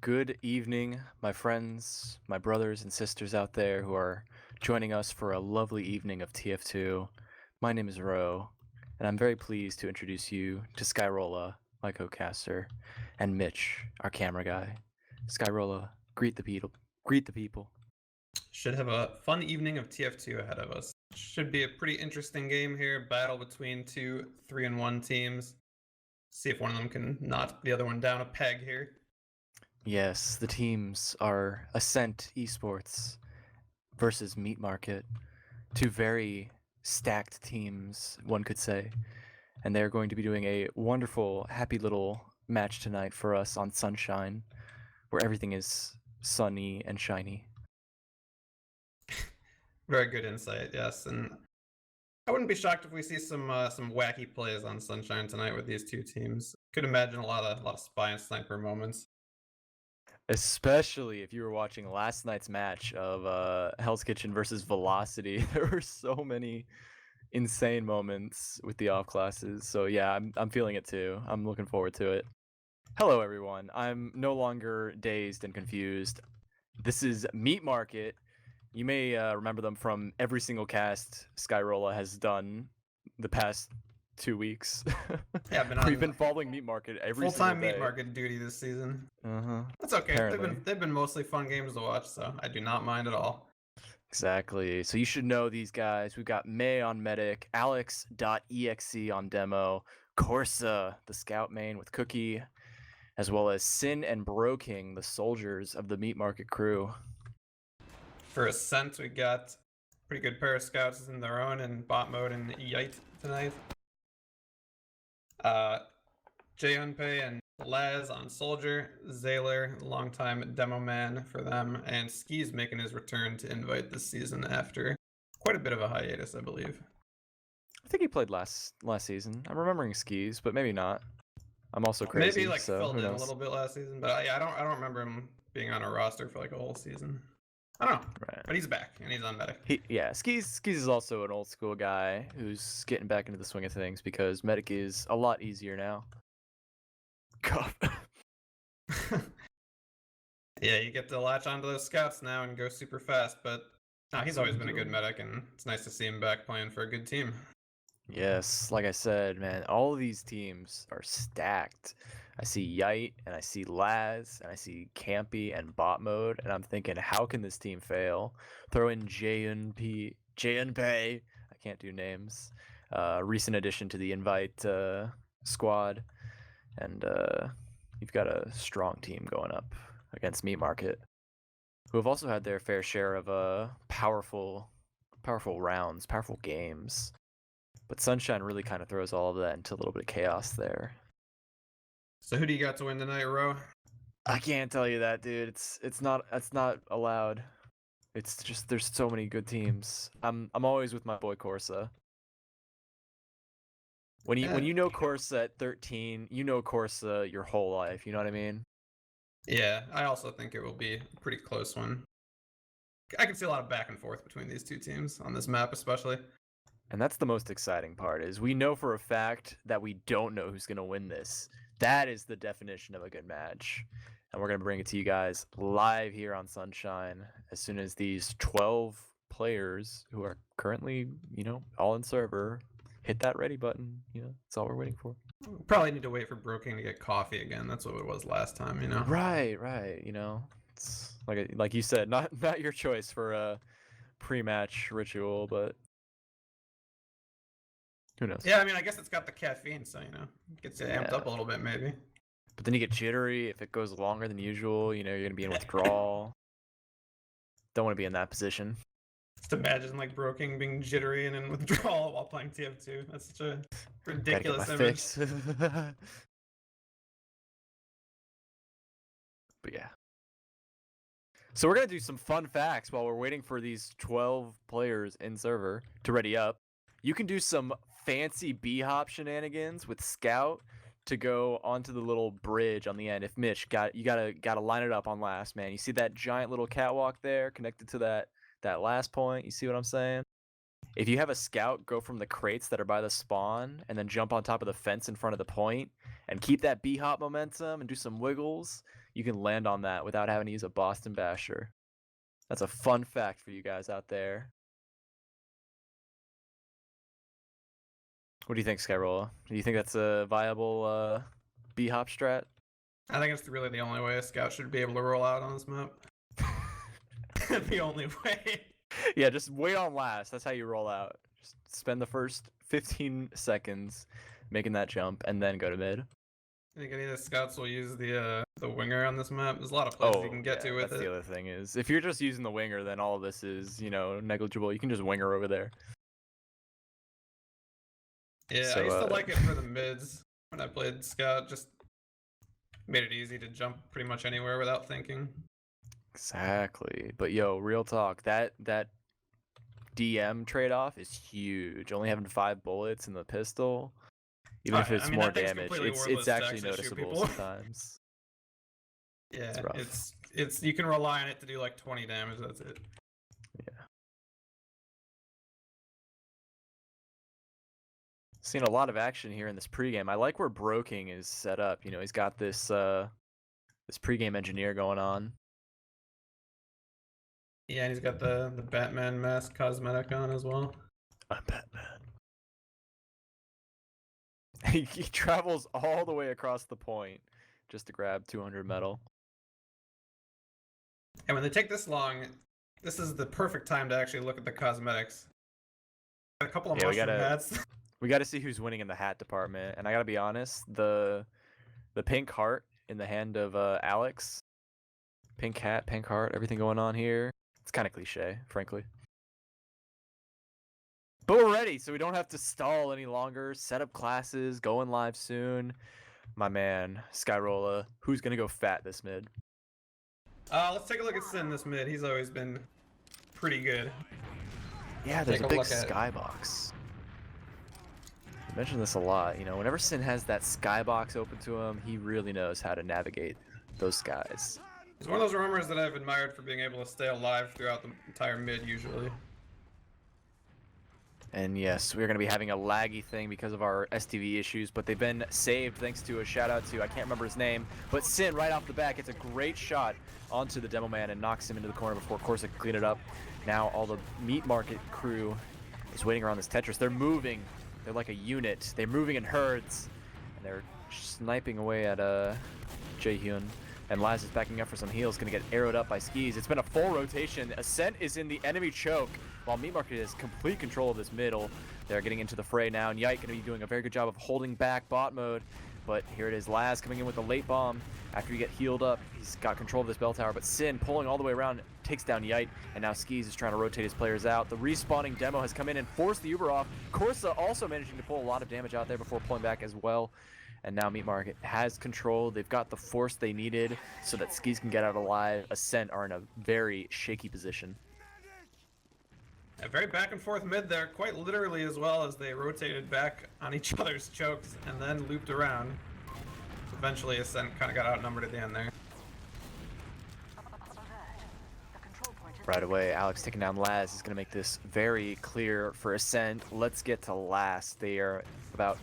Good evening, my friends, my brothers and sisters out there who are joining us for a lovely evening of TF2. My name is Ro, and I'm very pleased to introduce you to Skyrolla, my co-caster, and Mitch, our camera guy. Skyrolla, greet the people. Greet the people. Should have a fun evening of TF2 ahead of us. Should be a pretty interesting game here. Battle between two 3-1 teams. See if one of them can knock the other one down a peg here. Yes, the teams are Ascent Esports versus Meat Market. Two very stacked teams, one could say. And they're going to be doing a wonderful, happy little match tonight for us on Sunshine, where everything is sunny and shiny. Very good insight, yes. And I wouldn't be shocked if we see some wacky plays on Sunshine tonight with these two teams. Could imagine a lot of spy and sniper moments. Especially if you were watching last night's match of Hell's Kitchen versus Velocity. There were so many insane moments with the off classes. So yeah, I'm feeling it too. I'm looking forward to it. Hello everyone. I'm no longer dazed and confused. This is Meat Market. You may remember them from every single cast Skyrolla has done the past 2 weeks. Yeah, we've been following Meat Market every full-time single day. Meat Market duty this season. Uh-huh. That's okay. Apparently. They've been mostly fun games to watch, so I do not mind at all. Exactly. So you should know these guys. We've got May on Medic, Alex.exe on demo, Corsa, the scout main with Cookie, as well as Sin and Broking, the soldiers of the Meat Market crew. For Ascent, we got pretty good pair of scouts in their own in bot mode and Yite tonight. Jaeunpei and Laz on Soldier, Zaylor, longtime demo man for them, and Ski's making his return to Invite this season after quite a bit of a hiatus, I believe. I think he played last season. I'm remembering Skis, but maybe not. I'm also crazy. Maybe so filled who in a knows? little bit last season, but I don't remember him being on a roster for like a whole season. I don't know, right. But he's back and he's on Medic. Skis is also an old school guy who's getting back into the swing of things because Medic is a lot easier now. God. Yeah, you get to latch onto those scouts now and go super fast, but no, he's always been a good medic, and it's nice to see him back playing for a good team. Yes, like I said, man, all of these teams are stacked. I see Yite, and I see Laz, and I see Campy and bot mode, and I'm thinking, how can this team fail? Throw in Jaeunpei. I can't do names. Recent addition to the Invite squad, and you've got a strong team going up against Meat Market, who have also had their fair share of powerful rounds, powerful games. But Sunshine really kind of throws all of that into a little bit of chaos there. So who do you got to win tonight, Ro? I can't tell you that, dude. It's not allowed. It's just there's so many good teams. I'm always with my boy Corsa. When you know Corsa at 13, you know Corsa your whole life. You know what I mean? Yeah, I also think it will be a pretty close one. I can see a lot of back and forth between these two teams on this map, especially. And that's the most exciting part, is we know for a fact that we don't know who's going to win this. That is the definition of a good match. And we're going to bring it to you guys live here on Sunshine as soon as these 12 players who are currently, all in server hit that ready button. That's all we're waiting for. Probably need to wait for Broking to get coffee again. That's what it was last time, Right. It's like you said, not your choice for a pre-match ritual, but who knows? Yeah, I mean, I guess it's got the caffeine, so, gets you amped up a little bit, maybe. But then you get jittery if it goes longer than usual. You're going to be in withdrawal. Don't want to be in that position. Just imagine, Broking being jittery and in withdrawal while playing TF2. That's such a ridiculous image. But yeah. So we're going to do some fun facts while we're waiting for these 12 players in server to ready up. You can do some fancy B-hop shenanigans with Scout to go onto the little bridge on the end. If Mitch you gotta line it up on last, man. You see that giant little catwalk there connected to that last point? You see what I'm saying? If you have a scout go from the crates that are by the spawn and then jump on top of the fence in front of the point and keep that B-hop momentum and do some wiggles, you can land on that without having to use a Boston Basher. That's a fun fact for you guys out there. What do you think, Skyrolla? Do you think that's a viable B-hop strat? I think it's really the only way a scout should be able to roll out on this map. The only way. Yeah, just wait on last. That's how you roll out. Just spend the first 15 seconds making that jump and then go to mid. I think any of the scouts will use the winger on this map. There's a lot of places you can get to with that's it. The other thing is, if you're just using the winger, then all of this is, you know, negligible. You can just winger over there. Yeah, So, I used to like it for the mids when I played scout. Just made it easy to jump pretty much anywhere without thinking. Exactly. But yo, real talk, that DM trade-off is huge. Only having 5 bullets in the pistol, even if it's more damage, it's actually noticeable sometimes. Yeah, it's you can rely on it to do like 20 damage. That's it. Yeah. Seen a lot of action here in this pregame. I like where Broking is set up. You know, he's got this this pregame engineer going on. Yeah, and he's got the Batman mask cosmetic on as well. I'm Batman. He travels all the way across the point just to grab 200 metal. And when they take this long, this is the perfect time to actually look at the cosmetics. A couple of mushroom hats. We got to see who's winning in the hat department. And I got to be honest, the pink heart in the hand of Alex. Pink hat, pink heart, everything going on here. It's kind of cliche, frankly. But we're ready, so we don't have to stall any longer. Set up classes, going live soon. My man, Skyrolla, who's going to go fat this mid? Let's take a look at Sin this mid. He's always been pretty good. Yeah, there's a big skybox. I mentioned this a lot. You know, whenever Sin has that skybox open to him, he really knows how to navigate those skies. He's one of those roamers that I've admired for being able to stay alive throughout the entire mid, usually. And yes, we're going to be having a laggy thing because of our STV issues, but they've been saved thanks to a shout out to, I can't remember his name, but Sin right off the bat gets a great shot onto the demo man and knocks him into the corner before Corsa can clean it up. Now all the meat market crew is waiting around this Tetris. They're moving. They're like a unit. They're moving in herds. And they're sniping away at Jaehyun. And Laz is backing up for some heals, gonna get arrowed up by Skis. It's been a full rotation. Ascent is in the enemy choke, while Meat Market has complete control of this middle. They're getting into the fray now, and Yite gonna be doing a very good job of holding back bot mode. But here it is, Laz coming in with a late bomb. After you get healed up, he's got control of this bell tower, but Sin pulling all the way around takes down Yite, and now Skis is trying to rotate his players out. The respawning demo has come in and forced the Uber off. Corsa also managing to pull a lot of damage out there before pulling back as well. And now Meat Market has control. They've got the force they needed so that Skis can get out alive. Ascent are in a very shaky position. A very back and forth mid there, quite literally as well, as they rotated back on each other's chokes and then looped around. Eventually Ascent kind of got outnumbered at the end there. Right away, Alex taking down Laz is going to make this very clear for Ascent. Let's get to last. They are about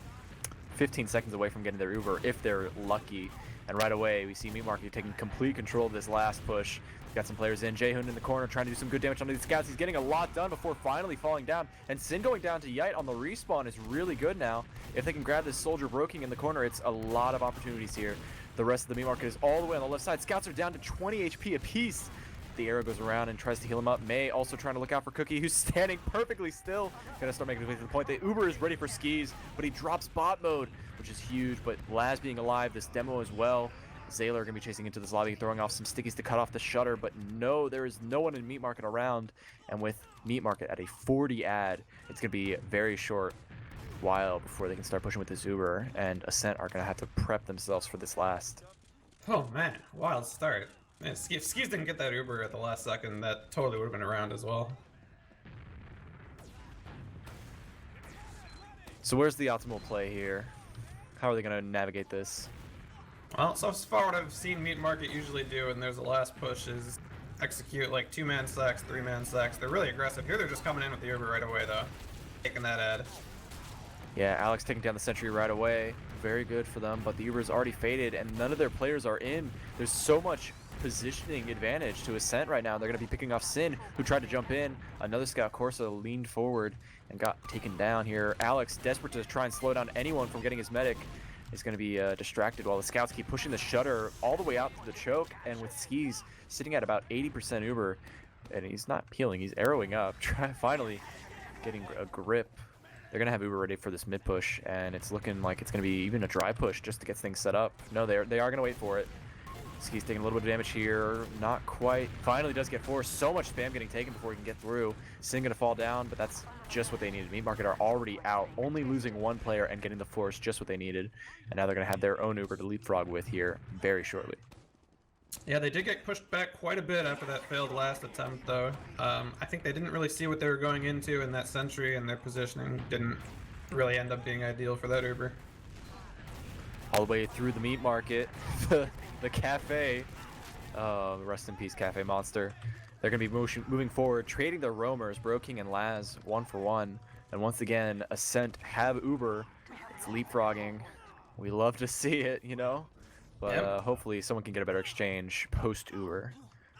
15 seconds away from getting their Uber if they're lucky. And right away, we see Meat Market taking complete control of this last push. Got some players in. Jaehyun in the corner trying to do some good damage on these scouts. He's getting a lot done before finally falling down. And Sin going down to Yite on the respawn is really good now. If they can grab this soldier Broking in the corner, it's a lot of opportunities here. The rest of the Meat Market is all the way on the left side. Scouts are down to 20 HP apiece. The arrow goes around and tries to heal him up. May also trying to look out for Cookie, who's standing perfectly still. Gonna start making his way to the point. The Uber is ready for Skis, but he drops bot mode, which is huge. But Laz being alive, this demo as well. Zayler gonna be chasing into this lobby, throwing off some stickies to cut off the shutter, but no, there is no one in Meat Market around. And with Meat Market at a 40 ad, it's gonna be very short while before they can start pushing with this Uber, and Ascent are gonna have to prep themselves for this last. Oh man, wild start. Man, if Skis didn't get that Uber at the last second, that totally would have been around as well. So where's the optimal play here? How are they going to navigate this? Well, so far what I've seen Meat Market usually do, and there's the last push, is execute like 2-man sacks, 3-man sacks. They're really aggressive. Here they're just coming in with the Uber right away, though. taking that ad. Yeah, Alex taking down the sentry right away. Very good for them, but the Uber's already faded, and none of their players are in. There's so much positioning advantage to Ascent right now. They're going to be picking off Sin, who tried to jump in. Another scout, Corsa, leaned forward and got taken down here. Alex, desperate to try and slow down anyone from getting his medic, is going to be distracted while the scouts keep pushing the shutter all the way out to the choke, and with Skis sitting at about 80% Uber, and he's not peeling, he's arrowing up, finally getting a grip. They're going to have Uber ready for this mid push, and it's looking like it's going to be even a dry push just to get things set up. No, they are going to wait for it. Ski's taking a little bit of damage here. Not quite. Finally does get forced. So much spam getting taken before he can get through. Sin going to fall down, but that's just what they needed. Meat Market are already out, only losing one player and getting the force, just what they needed. And now they're going to have their own Uber to leapfrog with here very shortly. Yeah, they did get pushed back quite a bit after that failed last attempt, though. I think they didn't really see what they were going into in that sentry, and their positioning didn't really end up being ideal for that Uber. All the way through the meat market, the cafe. Rest in peace, Cafe Monster. They're going to be moving forward, trading their roamers, Broking and Laz, 1-for-1. And once again, Ascent have Uber. It's leapfrogging. We love to see it, you know? But Yep. hopefully someone can get a better exchange post-Uber.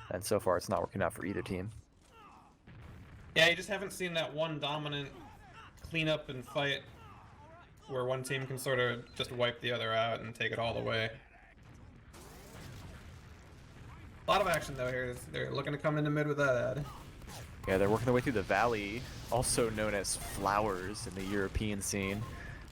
And so far, it's not working out for either team. Yeah, you just haven't seen that one dominant cleanup and fight where one team can sort of just wipe the other out and take it all the way. A lot of action, though, here. They're looking to come into mid with that ad. Yeah, they're working their way through the valley, also known as Flowers in the European scene,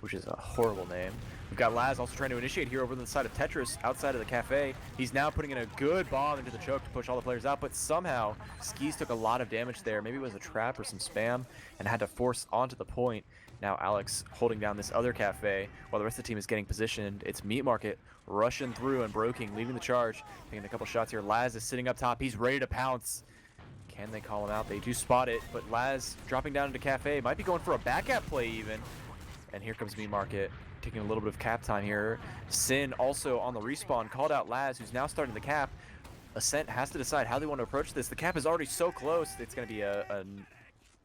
which is a horrible name. We've got Laz also trying to initiate here over the side of Tetris, outside of the cafe. He's now putting in a good bomb into the choke to push all the players out, but somehow Skis took a lot of damage there. Maybe it was a trap or some spam, and had to force onto the point. Now Alex holding down this other cafe, while the rest of the team is getting positioned. It's Meat Market rushing through and Broking, leading the charge. Taking a couple shots here. Laz is sitting up top. He's ready to pounce. Can they call him out? They do spot it, but Laz dropping down into cafe. Might be going for a back cap play even. And here comes Meat Market, taking a little bit of cap time here. Sin also on the respawn, called out Laz, who's now starting the cap. Ascent has to decide how they want to approach this. The cap is already so close, it's going to be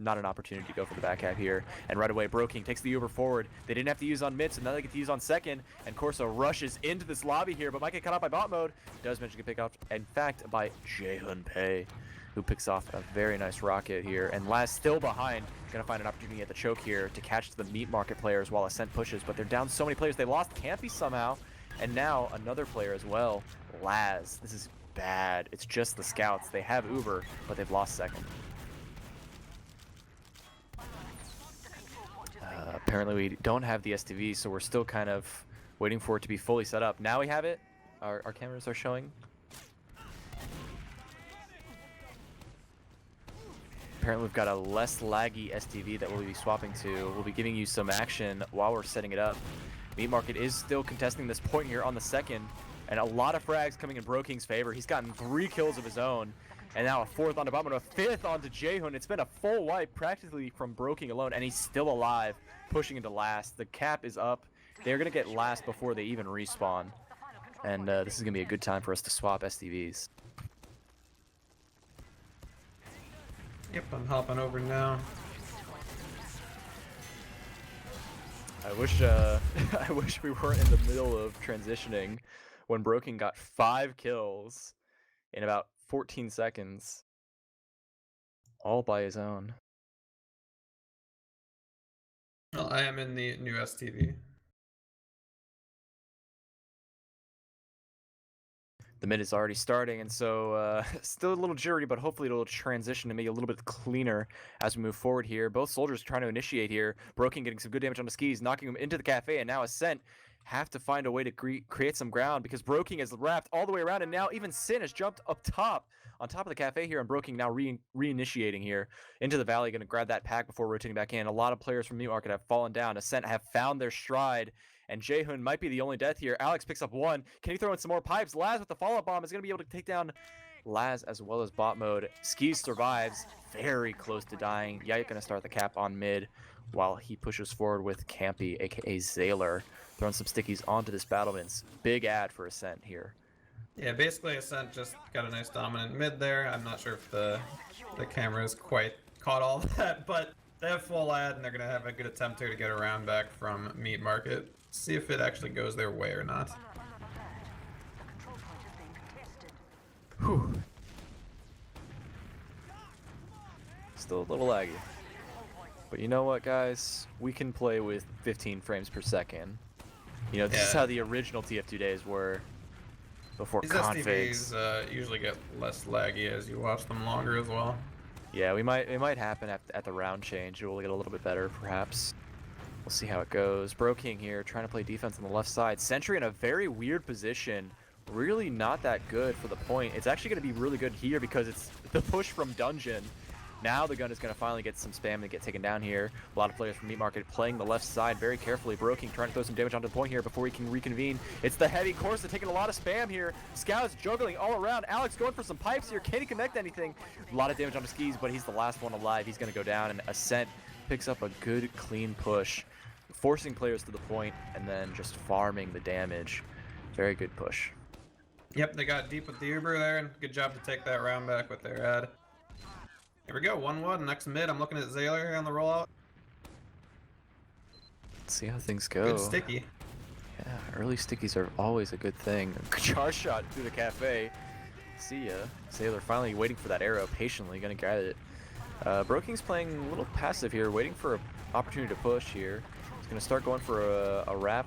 not an opportunity to go for the back cap here. And right away, Broking takes the Uber forward. They didn't have to use on mid, so now they get to use on second. And Corsa rushes into this lobby here, but might get cut off by bot mode. Does manage to get picked off, in fact, by Jae-Hun-Pei, who picks off a very nice rocket here. And Laz still behind, gonna find an opportunity at the choke here to catch the Meat Market players while Ascent pushes, but they're down so many players. They lost Campy somehow, and now another player as well, Laz. This is bad. It's just the scouts. They have Uber, but they've lost second. Apparently we don't have the STV, so we're still kind of waiting for it to be fully set up. Now we have it. Our cameras are showing. Apparently we've got a less laggy STV that we'll be swapping to. We'll be giving you some action while we're setting it up. Meat Market is still contesting this point here on the second, and a lot of frags coming in Broking's favor. He's gotten 3 kills of his own, and now a 4th onto Botman, a 5th onto Jae-Hun. It's been a full wipe practically from Broking alone, and he's still alive, pushing into last. The cap is up. They're going to get last before they even respawn, and this is going to be a good time for us to swap STVs. Yep, I'm hopping over now. I wish I wish we weren't in the middle of transitioning when Broking got 5 kills in about 14 seconds, all by his own. Well, I am in the new STV. The mid is already starting, and so still a little jittery, but hopefully it'll transition to make it a little bit cleaner as we move forward here. Both soldiers trying to initiate here. Broking getting some good damage on the Skis, knocking him into the cafe, and now Ascent have to find a way to create some ground because Broking has wrapped all the way around, and now even Sin has jumped up top, on top of the cafe here, and Broking now reinitiating here into the valley, going to grab that pack before rotating back in. A lot of players from Meat Market have fallen down. Ascent have found their stride, and Jae-Hun might be the only death here. Alex picks up 1. Can he throw in some more pipes? Laz with the follow-up bomb is going to be able to take down Laz as well as bot mode. Skis survives, very close to dying. Yite going to start the cap on mid while he pushes forward with Campy, aka Zaylor, throwing some stickies onto this battlements. Big ad for Ascent here. Yeah, basically Ascent just got a nice dominant mid there. I'm not sure if the cameras quite caught all that, but They have full ad, and they're going to have a good attempt here to get around back from Meat Market. See if it actually goes their way or not. Whew. Still a little laggy. But you know what, guys? We can play with 15 frames per second. You know, this is how the original TF2 days were before These configs. STVs usually get less laggy as you watch them longer as well. Yeah, it might happen at the round change. It will get a little bit better, perhaps. We'll see how it goes. Bro King here, trying to play defense on the left side. Sentry in a very weird position. Really not that good for the point. It's actually going to be really good here because it's the push from Dungeon. Now the gun is going to finally get some spam and get taken down here. A lot of players from Meat Market playing the left side very carefully. Bro King trying to throw some damage onto the point here before he can reconvene. It's the heavy Corsa taking a lot of spam here. Scout's juggling all around. Alex going for some pipes here. Can he connect anything? A lot of damage onto Skis, but he's the last one alive. He's going to go down, and Ascent picks up a good, clean push, forcing players to the point and then just farming the damage. Very good push. Yep, they got deep with the Uber there, and good job to take that round back with their ad. Here we go, 1-1, next mid. I'm looking at Zayler here on the rollout. Let's see how things go. Good sticky. Yeah, early stickies are always a good thing. Charge shot through the cafe. See ya. Sailor finally waiting for that arrow, patiently gonna get it. Broking's playing a little passive here, waiting for an opportunity to push here. He's gonna start going for a wrap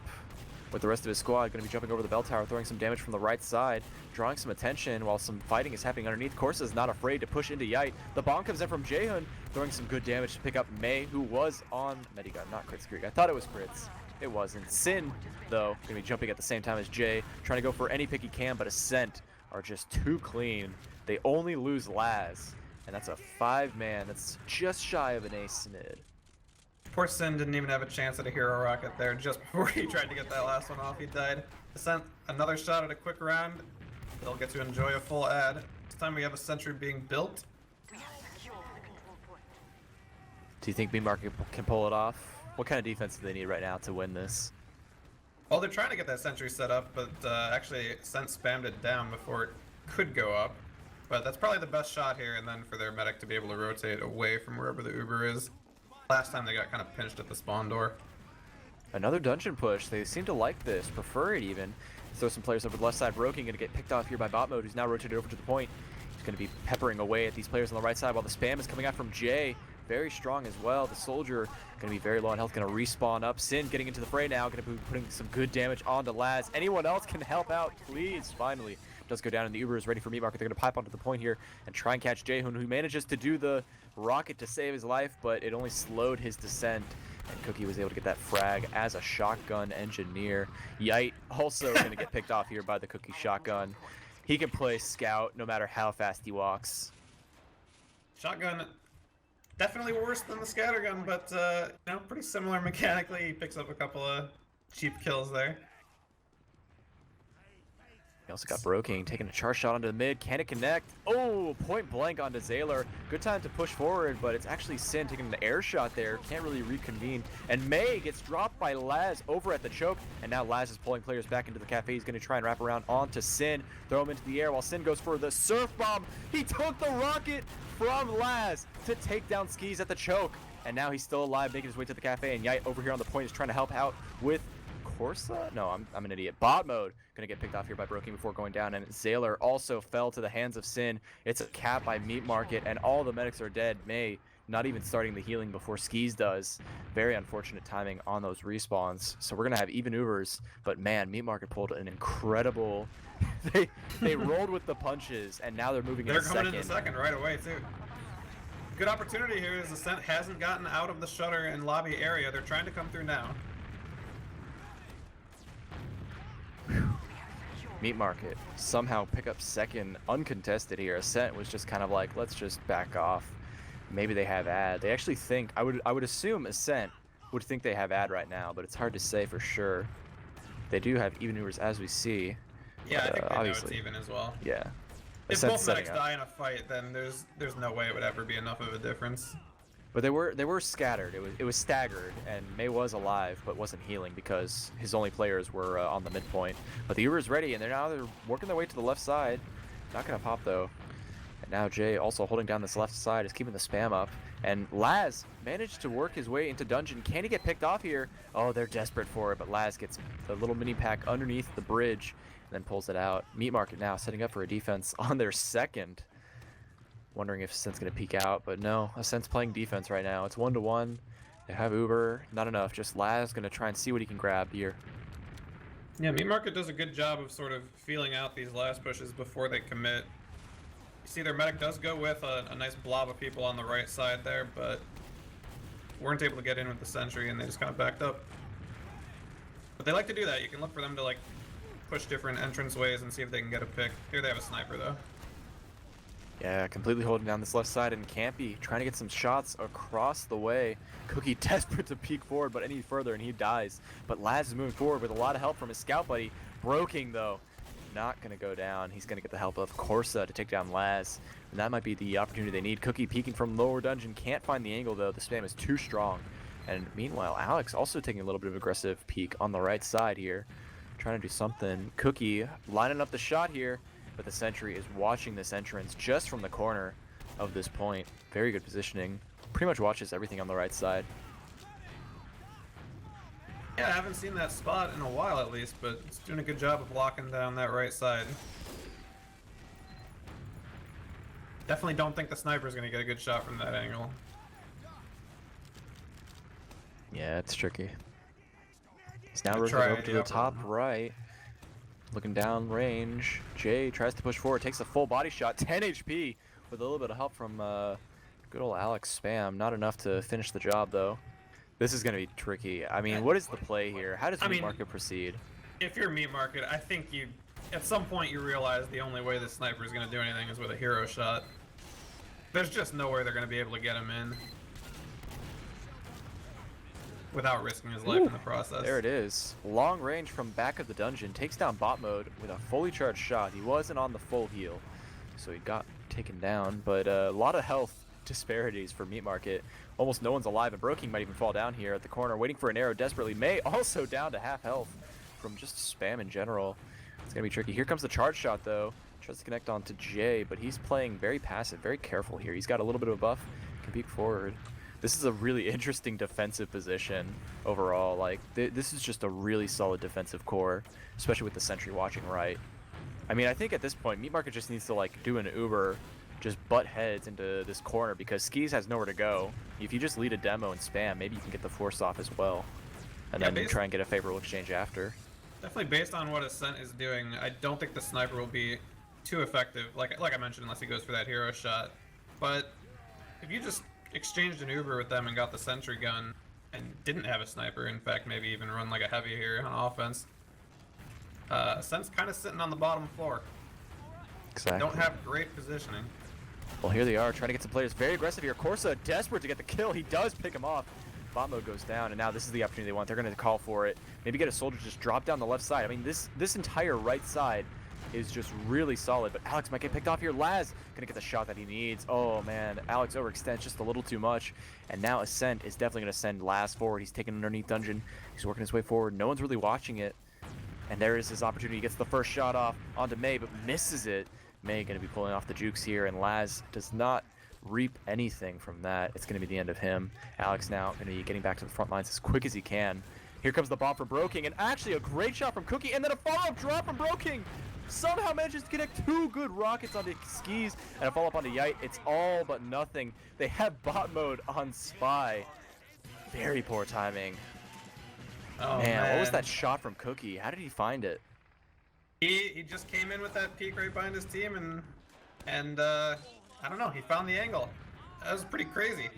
with the rest of his squad. Gonna be jumping over the bell tower, throwing some damage from the right side, drawing some attention while some fighting is happening underneath. Corsa's not afraid to push into Yite. The bomb comes in from Jaehun, throwing some good damage to pick up Mei, who was on Medigun, not Crits Creek. I thought it was Crits. It wasn't. Sin, though, gonna be jumping at the same time as Jay, trying to go for any pick he can, but Ascent are just too clean. They only lose Laz, and that's a 5-man. That's just shy of an ace mid. Poor Sin didn't even have a chance at a hero rocket there just before he tried to get that last one off. He died. Ascent, another shot at a quick round. They'll get to enjoy a full ad. This time we have a sentry being built. Do you think B-Market can pull it off? What kind of defense do they need right now to win this? Well, they're trying to get that sentry set up, but actually Ascent spammed it down before it could go up. But that's probably the best shot here, and then for their medic to be able to rotate away from wherever the Uber is. Last time they got kind of pinched at the spawn door. Another dungeon push. They seem to like this, prefer it even. Throw some players over the left side. Broking going to get picked off here by bot mode, who's now rotated over to the point. He's going to be peppering away at these players on the right side while the spam is coming out from Jay. Very strong as well. The soldier going to be very low on health, going to respawn up. Sin getting into the fray now, going to be putting some good damage onto Laz. Anyone else can help out, please, finally. Does go down, and the Uber is ready for Meat Market. They're going to pipe onto the point here and try and catch Jaehun, who manages to do the rocket to save his life, but it only slowed his descent, and Cookie was able to get that frag as a shotgun engineer. Yite also going to get picked off here by the Cookie shotgun. He can play scout no matter how fast he walks. Shotgun, definitely worse than the scattergun, but you know, pretty similar mechanically. He picks up a couple of cheap kills there. He also got Broking taking a charge shot onto the mid. Can it connect? Oh, point blank onto Zayler. Good time to push forward, but it's actually Sin taking an air shot there. Can't really reconvene. And Mei gets dropped by Laz over at the choke. And now Laz is pulling players back into the cafe. He's going to try and wrap around onto Sin. Throw him into the air while Sin goes for the surf bomb. He took the rocket from Laz to take down Skis at the choke. And now he's still alive, making his way to the cafe. And Yite over here on the point is trying to help out with Corsa? No, I'm an idiot. Bot mode. Gonna get picked off here by Broking before going down, and Zayler also fell to the hands of Sin. It's a cap by Meat Market, and all the medics are dead. Mei not even starting the healing before Skis does. Very unfortunate timing on those respawns. So we're gonna have even Ubers, but man, Meat Market pulled an incredible. they rolled with the punches, and now they're moving into second. They're coming into second right away too. Good opportunity here as Ascent hasn't gotten out of the shutter and lobby area. They're trying to come through now. Meat Market somehow pick up second uncontested here. Ascent was just kind of like, let's just back off. Maybe they have ad. They actually think, I would assume Ascent would think they have ad right now, but it's hard to say for sure. They do have even Ubers as we see. Yeah, but, I think they obviously, know it's even as well. Yeah. If Ascent's both medics setting up. die in a fight, then there's no way it would ever be enough of a difference. But they were scattered. It was staggered, and Mei was alive but wasn't healing because his only players were on the midpoint. But the Uber is ready, and they're working their way to the left side. Not gonna pop though. And Now Jay also holding down this left side is keeping the spam up. And Laz managed to work his way into dungeon. Can he get picked off here? Oh, they're desperate for it, but Laz gets the little mini pack underneath the bridge and then pulls it out. Meat Market now setting up for a defense on their second. Wondering if Ascent's going to peek out, but no. Ascent's playing defense right now. It's 1-1. They have Uber. Not enough. Just Laz going to try and see what he can grab here. Yeah, Meat Market does a good job of sort of feeling out these last pushes before they commit. You see their medic does go with a nice blob of people on the right side there, but weren't able to get in with the sentry and they just kind of backed up. But they like to do that. You can look for them to like push different entrance ways and see if they can get a pick. Here they have a sniper though. Yeah, completely holding down this left side, and Campy trying to get some shots across the way. Cookie desperate to peek forward, but any further and he dies. But Laz is moving forward with a lot of help from his scout buddy. Broking though, not going to go down. He's going to get the help of Corsa to take down Laz, and that might be the opportunity they need. Cookie peeking from lower dungeon, can't find the angle though. The spam is too strong. And meanwhile, Alex also taking a little bit of aggressive peek on the right side here, trying to do something. Cookie lining up the shot here, but the sentry is watching this entrance just from the corner of this point. Very good positioning. Pretty much watches everything on the right side. Yeah, I haven't seen that spot in a while at least, but it's doing a good job of locking down that right side. Definitely don't think the sniper's gonna get a good shot from that angle. Yeah, it's tricky. He's now rotating over to the top right. Looking down range. Jay tries to push forward, takes a full body shot, 10 HP with a little bit of help from good old Alex Spam. Not enough to finish the job though. This is going to be tricky. I mean, what is the play here? How does Meat Market proceed? If you're Meat Market, I think you, at some point you realize the only way the sniper is going to do anything is with a hero shot. There's just no way they're going to be able to get him in without risking his life in the process. There it is. Long range from back of the dungeon. Takes down bot mode with a fully charged shot. He wasn't on the full heal, so he got taken down. But a lot of health disparities for Meat Market. Almost no one's alive, and Broking might even fall down here at the corner, waiting for an arrow desperately. May also down to half health from just spam in general. It's going to be tricky. Here comes the charge shot, though. Tries to connect onto Jay, but he's playing very passive, very careful here. He's got a little bit of a buff, can peek forward. This is a really interesting defensive position overall. Like, this is just a really solid defensive core, especially with the sentry watching right. I mean, I think at this point, Meat Market just needs to, like, do an Uber, just butt heads into this corner, because Skis has nowhere to go. If you just lead a demo and spam, maybe you can get the force off as well. And then you try and get a favorable exchange after. Definitely based on what Ascent is doing, I don't think the sniper will be too effective, like I mentioned, unless he goes for that hero shot. But if you just exchanged an Uber with them and got the sentry gun and didn't have a sniper, in fact maybe even run like a heavy here on offense, Ascent's kind of sitting on the bottom floor. Exactly. Don't have great positioning. Well, here they are trying to get some players very aggressive here. Corsa desperate to get the kill. He does pick him off. Bot mode goes down, and now this is the opportunity they want. They're going to call for it. Maybe get a soldier just drop down the left side. I mean, this entire right side is just really solid, but Alex might get picked off here. Laz gonna get the shot that he needs. Oh man, Alex overextends just a little too much, and now Ascent is definitely gonna send Laz forward. He's taking underneath dungeon. He's working his way forward. No one's really watching it, and there is his opportunity. He gets the first shot off onto May, but misses it. May gonna be pulling off the jukes here, and Laz does not reap anything from that. It's gonna be the end of him. Alex now gonna be getting back to the front lines as quick as he can. Here comes the bomb from Broking, and actually a great shot from Cookie, and then a follow-up drop from Broking. Somehow manages to connect two good rockets onto Skis and a follow-up onto Yite. It's all but nothing. They have bot mode on Spy. Very poor timing. Oh, man, what was that shot from Cookie? How did he find it? He just came in with that peek right behind his team, and I don't know, he found the angle. That was pretty crazy.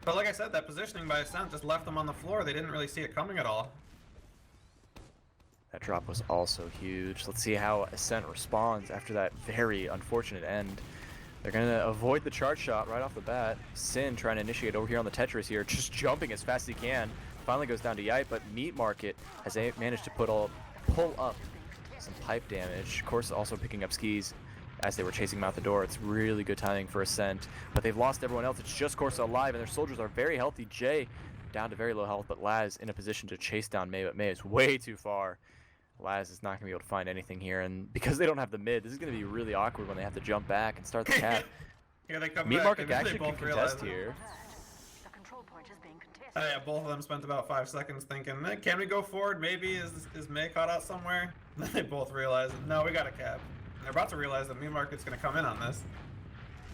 But like I said, that positioning by Ascent just left them on the floor. They didn't really see it coming at all. That drop was also huge. Let's see how Ascent responds after that very unfortunate end. They're going to avoid the charge shot right off the bat. Sin trying to initiate over here on the Tetris here, just jumping as fast as he can. Finally goes down to Yite, but Meat Market has managed to pull up some pipe damage. Of course, also picking up Skis as they were chasing him out the door. It's really good timing for Ascent, but they've lost everyone else. It's just Corsa alive, and their soldiers are very healthy. Jay down to very low health, but Laz in a position to chase down May, but May is way too far. Laz is not going to be able to find anything here, and because they don't have the mid, this is going to be really awkward when they have to jump back and start the cap. Here they come Meat back. Market and actually they can both realize contest here. The control point is being contested. Oh yeah, both of them spent about 5 seconds thinking, can we go forward? Maybe is May caught out somewhere? Then they both realize, no, we got a cap. They're about to realize that Meat Market's going to come in on this.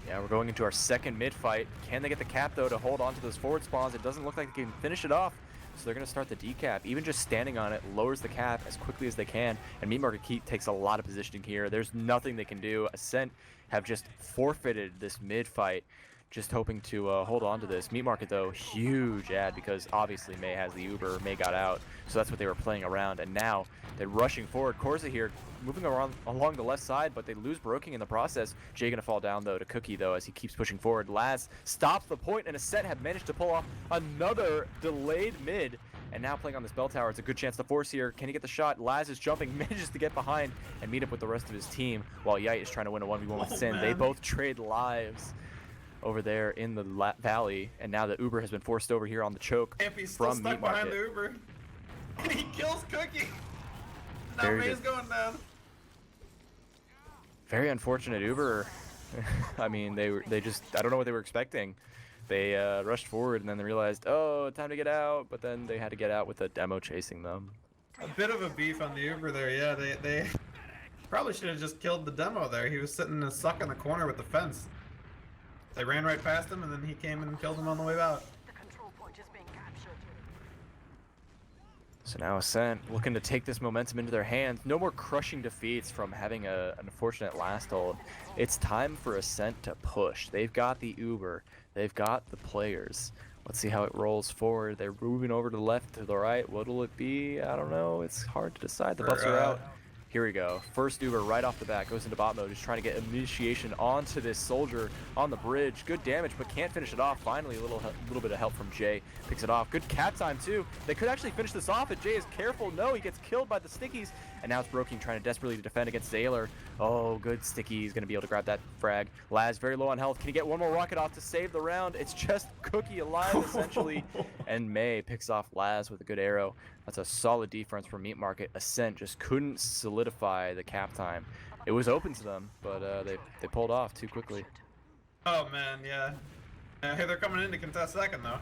Yeah, we're going into our second mid fight. Can they get the cap though to hold on to those forward spawns? It doesn't look like they can finish it off. So they're going to start the decap. Even just standing on it lowers the cap as quickly as they can. And Meat Market takes a lot of positioning here. There's nothing they can do. Ascent have just forfeited this mid fight, just hoping to hold on to this. Meat Market though, huge ad because obviously May has the Uber. May got out. So that's what they were playing around. And now they're rushing forward. Corza here moving around along the left side, but they lose Broking in the process. Jay gonna fall down though to Cookie though as he keeps pushing forward. Laz stops the point, and Ascent have managed to pull off another delayed mid. And now playing on this bell tower, it's a good chance to force here. Can he get the shot? Laz is jumping, manages to get behind and meet up with the rest of his team while Yite is trying to win a 1v1 with Sin. They both trade lives over there in the valley, and now the Uber has been forced over here on the choke Campy's still from stuck Meat behind Market. the Uber. And he kills Cookie. Now Very May's good. going down. Very unfortunate Uber. I mean, they just, I don't know what they were expecting. They rushed forward and then they realized, oh, time to get out, but then they had to get out with a demo chasing them. A bit of a beef on the Uber there, yeah. They probably should have just killed the demo there. He was sitting stuck in the corner with the fence. They ran right past him and then he came and killed him on the way out. The control point is being captured. So now Ascent looking to take this momentum into their hands. No more crushing defeats from having an unfortunate last hold. It's time for Ascent to push. They've got the Uber. They've got the players. Let's see how it rolls forward. They're moving over to the left, to the right. What'll it be? I don't know. It's hard to decide. The buffs are out. Here we go. First Uber right off the bat goes into bot mode. Just trying to get initiation onto this soldier on the bridge. Good damage, but can't finish it off. Finally, a little bit of help from Jay. Picks it off. Good cap time, too. They could actually finish this off if Jay is careful. No, he gets killed by the stickies. And now it's Broking trying to desperately defend against Zaylor. Oh, good sticky. He's going to be able to grab that frag. Laz very low on health. Can he get one more rocket off to save the round? It's just Cookie alive, essentially. And May picks off Laz with a good arrow. That's a solid defense from Meat Market. Ascent just couldn't solidify the cap time. It was open to them, but they pulled off too quickly. Oh man, yeah. Hey, they're coming in to contest second though.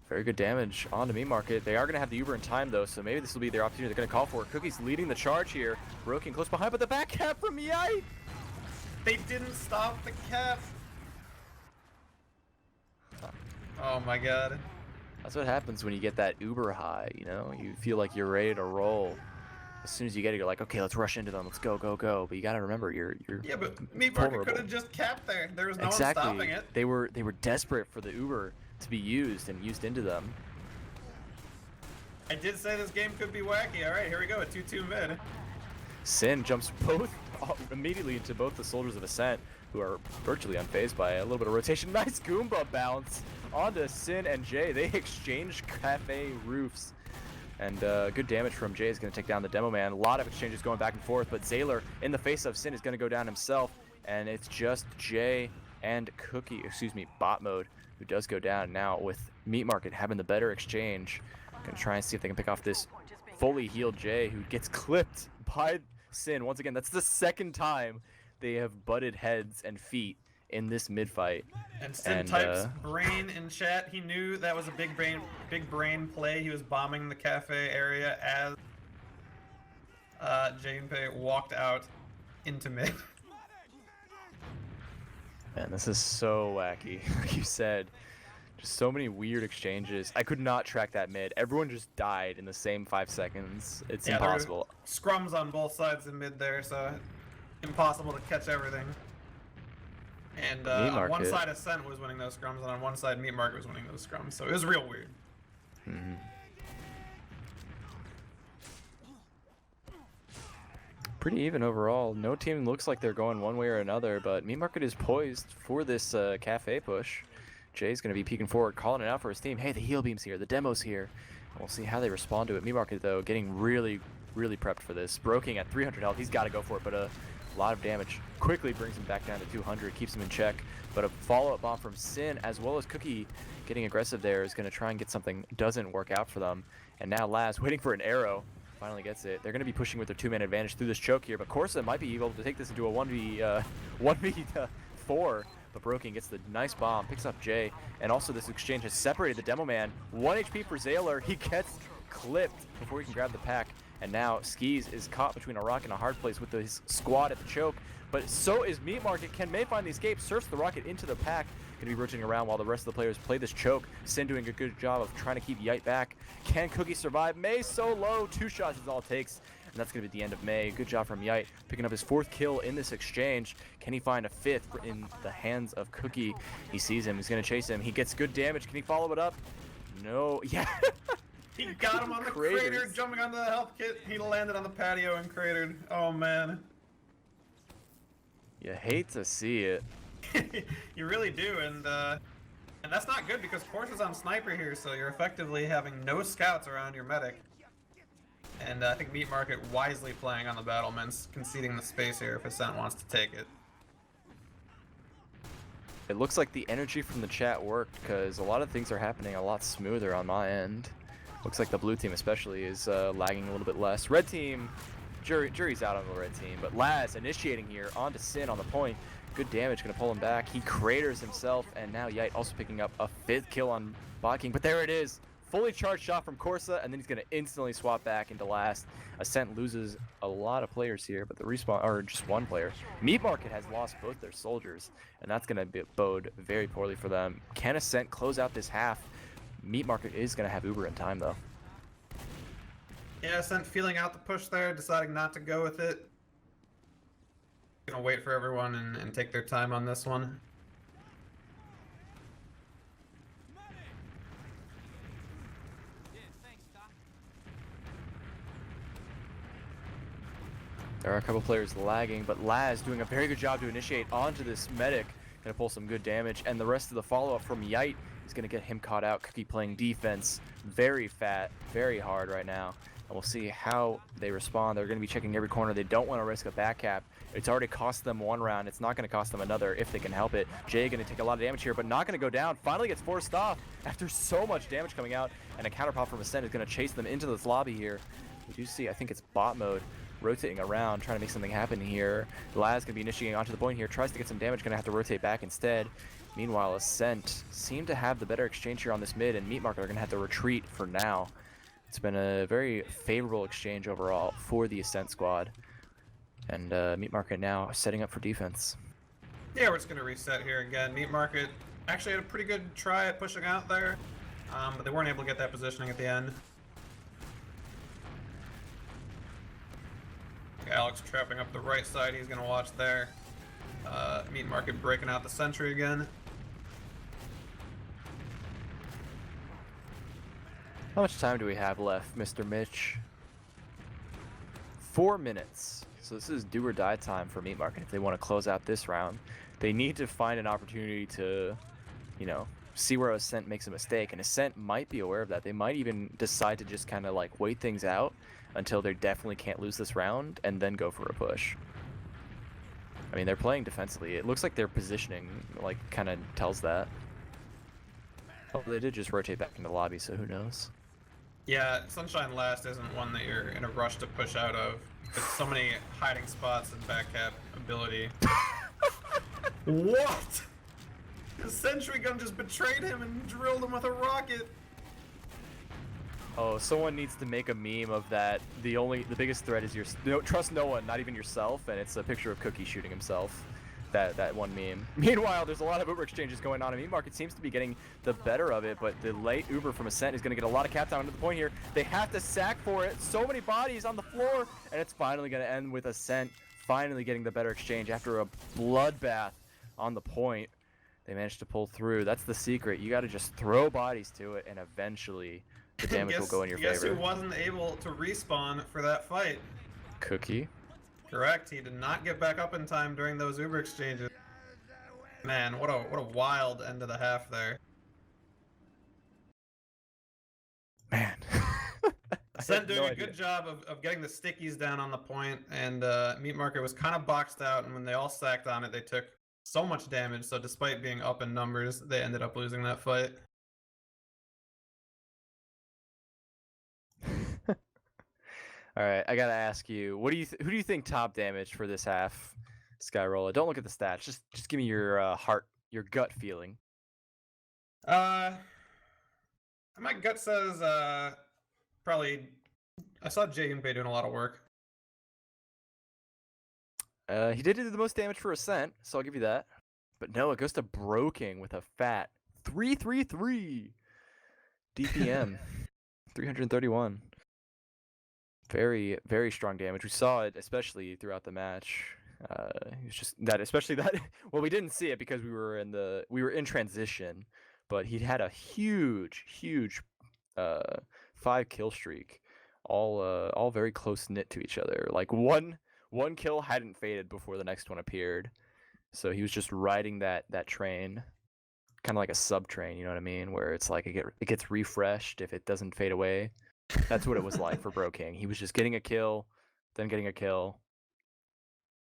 Very good damage onto Meat Market. They are going to have the Uber in time though, so maybe this will be their opportunity. They're going to call for it. Cookie's leading the charge here. Broken close behind, but the back cap from Yite. They didn't stop the cap. Oh my god. That's what happens when you get that Uber high, you know? You feel like you're ready to roll. As soon as you get it, you're like, okay, let's rush into them. Let's go, go, go. But you got to remember, you're Yeah, but Meat Market vulnerable. could have just capped there. There was no Exactly. one stopping it. They were desperate for the Uber to be used and used into them. I did say this game could be wacky. All right, here we go. A 2-2 mid. Sin jumps both immediately into both the soldiers of Ascent, who are virtually unfazed by a little bit of rotation. Nice Goomba bounce onto Sin and Jay. They exchange cafe roofs. And good damage from Jay is going to take down the demo man. A lot of exchanges going back and forth, but Zaylor in the face of Sin is going to go down himself. And it's just Jay and Cookie, bot mode, who does go down now with Meat Market having the better exchange. Going to try and see if they can pick off this fully healed Jay, who gets clipped by Sin. Once again, that's the second time they have butted heads and feet in this mid fight. And Sin types brain in chat. He knew that was a big brain play. He was bombing the cafe area as Junpei walked out into mid. Man, this is so wacky. Like you said, just so many weird exchanges. I could not track that mid. Everyone just died in the same 5 seconds. It's impossible. Scrums on both sides in mid there, so impossible to catch everything. And on one side Ascent was winning those scrums, and on one side Meat Market was winning those scrums, so it was real weird. Pretty even overall. No team looks like they're going one way or another, but Meat Market is poised for this cafe push. Jay's going to be peeking forward, calling it out for his team. Hey, the heal beam's here, the demo's here. And we'll see how they respond to it. Meat Market, though, getting really, really prepped for this. Broking at 300 health, he's got to go for it, but a lot of damage quickly brings him back down to 200, keeps him in check. But a follow-up bomb from Sin, as well as Cookie getting aggressive there, is going to try and get something. Doesn't work out for them. And now Laz waiting for an arrow. finally gets it. They're going to be pushing with their 2-man advantage through this choke here, but Corsa might be able to take this into a 1v4. But Broken gets the nice bomb, picks up Jay, and also this exchange has separated the Demo Man. 1 HP for Zayler. He gets clipped before he can grab the pack, and now Skis is caught between a rock and a hard place with his squad at the choke. But so is Meat Market. Can May find the escape? Surfs the rocket into the pack. Going to be rotating around while the rest of the players play this choke. Sin doing a good job of trying to keep Yite back. Can Cookie survive? May so low. 2 shots is all it takes. And that's going to be the end of May. Good job from Yite, picking up his 4th kill in this exchange. Can he find a 5th in the hands of Cookie? He sees him. He's going to chase him. He gets good damage. Can he follow it up? No. Yeah. He got him on the crater, jumping onto the health kit. He landed on the patio and cratered. Oh, man. You hate to see it. You really do, and that's not good because Corse is on sniper here, so you're effectively having no scouts around your medic. And I think Meat Market wisely playing on the battlements, conceding the space here if Ascent wants to take it. It looks like the energy from the chat worked because a lot of things are happening a lot smoother on my end. Looks like the blue team especially is lagging a little bit less. Red team, jury's out on the red team, but Laz initiating here onto Sin on the point. Good damage, gonna pull him back. He craters himself, and now Yite also picking up a 5th kill on Bot King, but there it is. Fully charged shot from Corsa, and then he's gonna instantly swap back into last. Ascent loses a lot of players here, but the respawn, or just 1 player. Meat Market has lost both their soldiers, and that's gonna bode very poorly for them. Can Ascent close out this half? Meat Market is gonna have Uber in time though. Yeah, Ascent feeling out the push there, deciding not to go with it. Gonna wait for everyone and take their time on this one. There are a couple players lagging, but Laz doing a very good job to initiate onto this medic. Gonna pull some good damage, and the rest of the follow-up from Yite is gonna get him caught out. Cookie playing defense very fat, very hard right now. And we'll see how they respond. They're going to be checking every corner. They don't want to risk a back cap. It's already cost them 1 round. It's not going to cost them another if they can help it. Jay going to take a lot of damage here, but not going to go down. Finally gets forced off after so much damage coming out. And a counterpop from Ascent is going to chase them into this lobby here. We do see, I think it's bot mode, rotating around, trying to make something happen here. Laz going to be initiating onto the point here. Tries to get some damage. Going to have to rotate back instead. Meanwhile, Ascent seem to have the better exchange here on this mid, and Meat Market are going to have to retreat for now. It's been a very favorable exchange overall for the Ascent squad. And Meat Market now setting up for defense. Yeah, we're just going to reset here again. Meat Market actually had a pretty good try at pushing out there, but they weren't able to get that positioning at the end. Alex trapping up the right side, he's going to watch there. Meat Market breaking out the sentry again. How much time do we have left, Mr. Mitch? 4 minutes. So this is do or die time for Meat Market if they want to close out this round. They need to find an opportunity to, you know, see where Ascent makes a mistake, and Ascent might be aware of that. They might even decide to just kind of like wait things out until they definitely can't lose this round and then go for a push. I mean, they're playing defensively. It looks like their positioning like kind of tells that. Oh, they did just rotate back into the lobby, so who knows? Yeah, Sunshine Last isn't one that you're in a rush to push out of. There's so many hiding spots and back cap ability. What? The sentry gun just betrayed him and drilled him with a rocket. Oh, someone needs to make a meme of that. The biggest threat is trust no one, not even yourself, and it's a picture of Cookie shooting himself. That one meme. Meanwhile, there's a lot of Uber exchanges going on, and Meat Market seems to be getting the better of it, but the late Uber from Ascent is going to get a lot of cap down to the point here. They have to sack for it. So many bodies on the floor, and it's finally going to end with Ascent finally getting the better exchange after a bloodbath on the point. They managed to pull through. That's the secret. You got to just throw bodies to it, and eventually the damage will go in your favor. Guess who wasn't able to respawn for that fight? Cookie. Correct. He did not get back up in time during those Uber exchanges. Man, what a wild end of the half there. Man. Ascent doing a good job of getting the stickies down on the point, and Meat Market was kind of boxed out, and when they all sacked on it, they took so much damage, so despite being up in numbers, they ended up losing that fight. All right, I gotta ask you, who do you think top damage for this half? Skyrolla. Don't look at the stats. Just give me your your gut feeling. My gut says probably. I saw Jay Unpei doing a lot of work. He did do the most damage for Ascent, so I'll give you that. But no, it goes to Broking with a fat 333 DPM, 331. Very, very strong damage. We saw it especially throughout the match. It was just that, especially that. Well, we didn't see it because we were in transition, but he had a huge 5-kill streak, all very close knit to each other. Like one kill hadn't faded before the next one appeared, so he was just riding that train, kind of like a sub train. You know what I mean? Where it's like it gets refreshed if it doesn't fade away. That's what it was like for Bro King. He was just getting a kill, then getting a kill.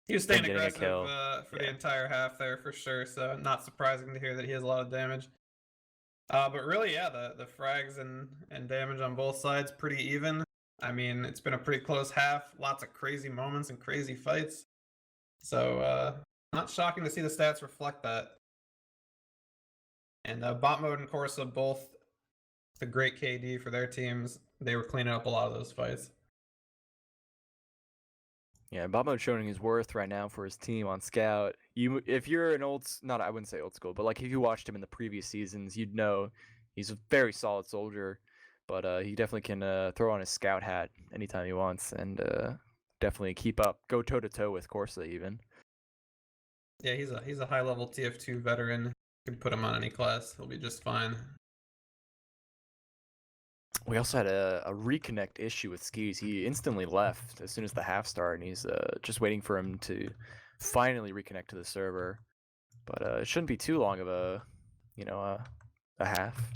He was staying Then getting a aggressive kill. for the entire half there for sure. So not surprising to hear that he has a lot of damage. But really, yeah, the frags and damage on both sides pretty even. I mean, it's been a pretty close half. Lots of crazy moments and crazy fights. So not shocking to see the stats reflect that. And bot mode and Corsa both the great KD for their teams. They were cleaning up a lot of those fights. Yeah, Bob Mode showing his worth right now for his team on Scout. If you're an I wouldn't say old school, but like if you watched him in the previous seasons, you'd know he's a very solid soldier. But he definitely can throw on his Scout hat anytime he wants, and definitely go toe to toe with Corsa even. Yeah, he's a high level TF2 veteran. You can put him on any class; he'll be just fine. We also had a reconnect issue with Skis. He instantly left as soon as the half started, and he's just waiting for him to finally reconnect to the server. But it shouldn't be too long of a half.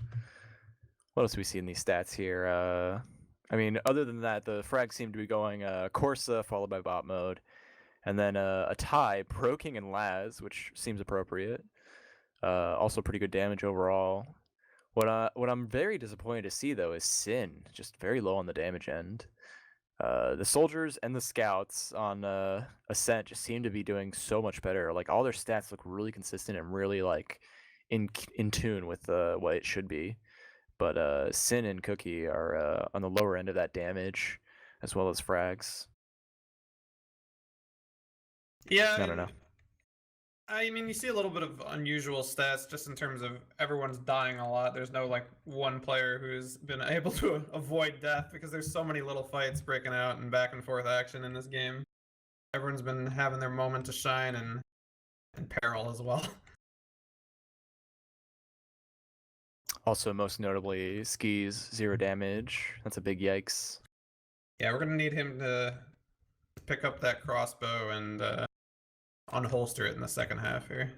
What else do we see in these stats here? I mean, other than that, the frags seem to be going Corsa followed by bot mode, and then a tie, Broking and Laz, which seems appropriate. Also pretty good damage overall. What I'm very disappointed to see though is Sin, just very low on the damage end. The soldiers and the scouts on Ascent just seem to be doing so much better. Like all their stats look really consistent and really like in tune with what it should be. But Sin and Cookie are on the lower end of that damage, as well as frags. Yeah, I don't know. I mean, you see a little bit of unusual stats just in terms of everyone's dying a lot. There's no like one player who's been able to avoid death because there's so many little fights breaking out and back and forth action in this game. Everyone's been having their moment to shine and peril as well. Also, most notably, Skis 0 damage. That's a big yikes. Yeah, we're gonna need him to pick up that crossbow and unholster it in the second half here.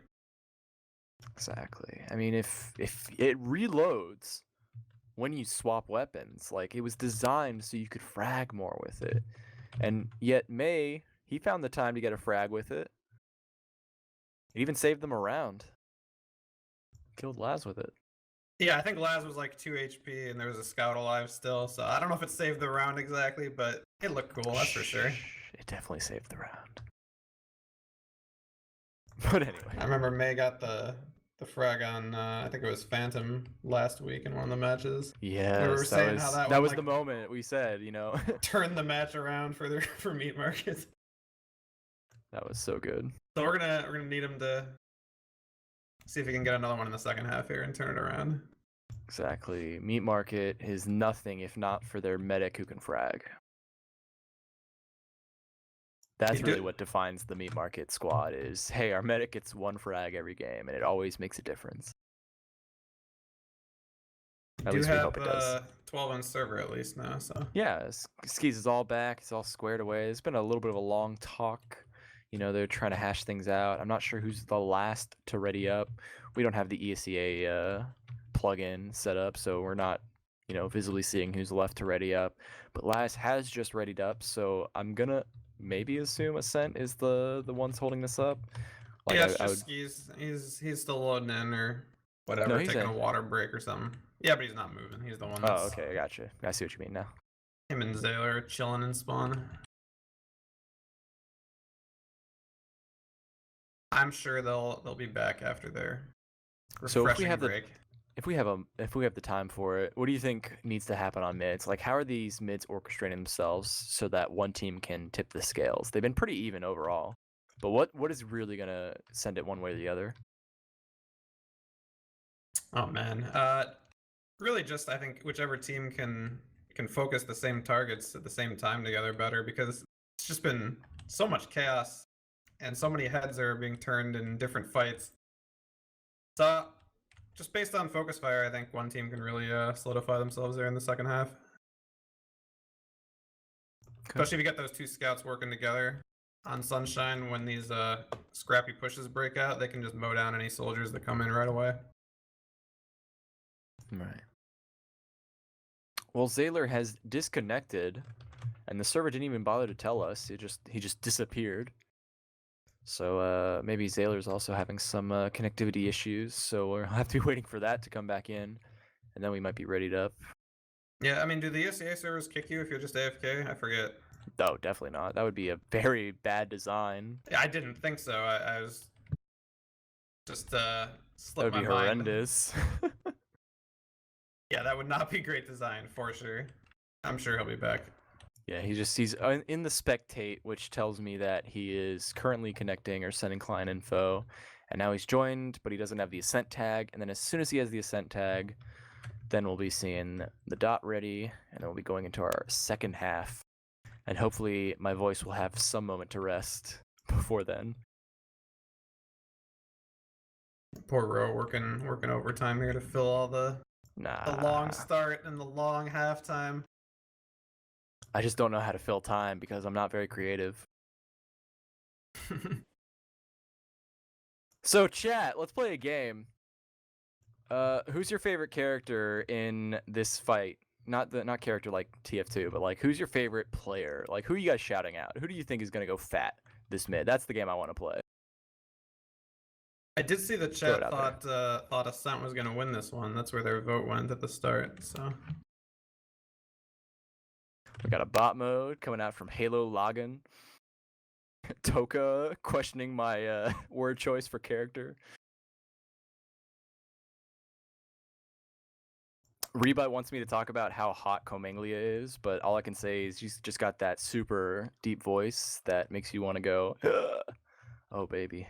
Exactly. I mean, if it reloads when you swap weapons, like it was designed so you could frag more with it, and yet May, he found the time to get a frag with it. It even saved them a round. Killed Laz with it. Yeah, I think Laz was like 2 HP and there was a scout alive still, so I don't know if it saved the round exactly, but it looked cool, that's for sure. It definitely saved the round. But anyway. I remember May got the frag on, I think it was Phantom last week in one of the matches. Yes, that was the moment we said, you know. Turn the match around for Meat Market. That was so good. So we're gonna need him to see if he can get another one in the second half here and turn it around. Exactly. Meat Market is nothing if not for their medic who can frag. That's really what defines the Meat Market squad is, hey, our medic gets 1 frag every game, and it always makes a difference. At least we hope it does. 12 on server at least now, so. Yeah, Skis is all back. It's all squared away. It's been a little bit of a long talk. You know, they're trying to hash things out. I'm not sure who's the last to ready up. We don't have the ESEA plugin set up, so we're not, you know, visibly seeing who's left to ready up. But Laz has just readied up, so I'm gonna maybe assume Ascent is the ones holding this up. Like, yeah, it's just Skis. He's still loading in or whatever, taking a water break or something. Yeah, but he's not moving. He's the one that's... Oh, okay, I gotcha. I see what you mean now. Him and Zaylor are chilling in spawn. I'm sure they'll be back after their So refreshing if we have break. if we have the time for it, what do you think needs to happen on mids? Like, how are these mids orchestrating themselves so that one team can tip the scales? They've been pretty even overall, but what is really gonna send it one way or the other? Oh man, really just I think whichever team can focus the same targets at the same time together better, because it's just been so much chaos and so many heads are being turned in different fights. So just based on focus fire, I think one team can really solidify themselves there in the second half. Especially if you get those two scouts working together on Sunshine when these scrappy pushes break out, they can just mow down any soldiers that come in right away. Right. Well, Zaylor has disconnected, and the server didn't even bother to tell us. He just disappeared. So maybe Zaylor's also having some connectivity issues. So we'll have to be waiting for that to come back in, and then we might be readied up. Yeah, I mean, do the ESEA servers kick you if you're just AFK? I forget. No, definitely not. That would be a very bad design. Yeah, I didn't think so. I was just That slipped would my be mind. horrendous. Yeah, that would not be great design for sure. I'm sure he'll be back. Yeah, he's in the spectate, which tells me that he is currently connecting or sending client info, and now he's joined, but he doesn't have the Ascent tag. And then as soon as he has the Ascent tag, then we'll be seeing the dot ready, and then we'll be going into our second half. And hopefully my voice will have some moment to rest before then. Poor Ro working overtime here to fill all the long Nah, start and the long halftime. I just don't know how to fill time because I'm not very creative. So chat, let's play a game. Who's your favorite character in this fight? Not character like TF2, but like who's your favorite player? Like who are you guys shouting out? Who do you think is gonna go fat this mid? That's the game I want to play. I did see the chat thought Ascent was gonna win this one. That's where their vote went at the start. So We got a bot mode coming out from Halo Login. Toka questioning my word choice for character. Reba wants me to talk about how hot Comanglia is, but all I can say is she's just got that super deep voice that makes you want to go, oh baby.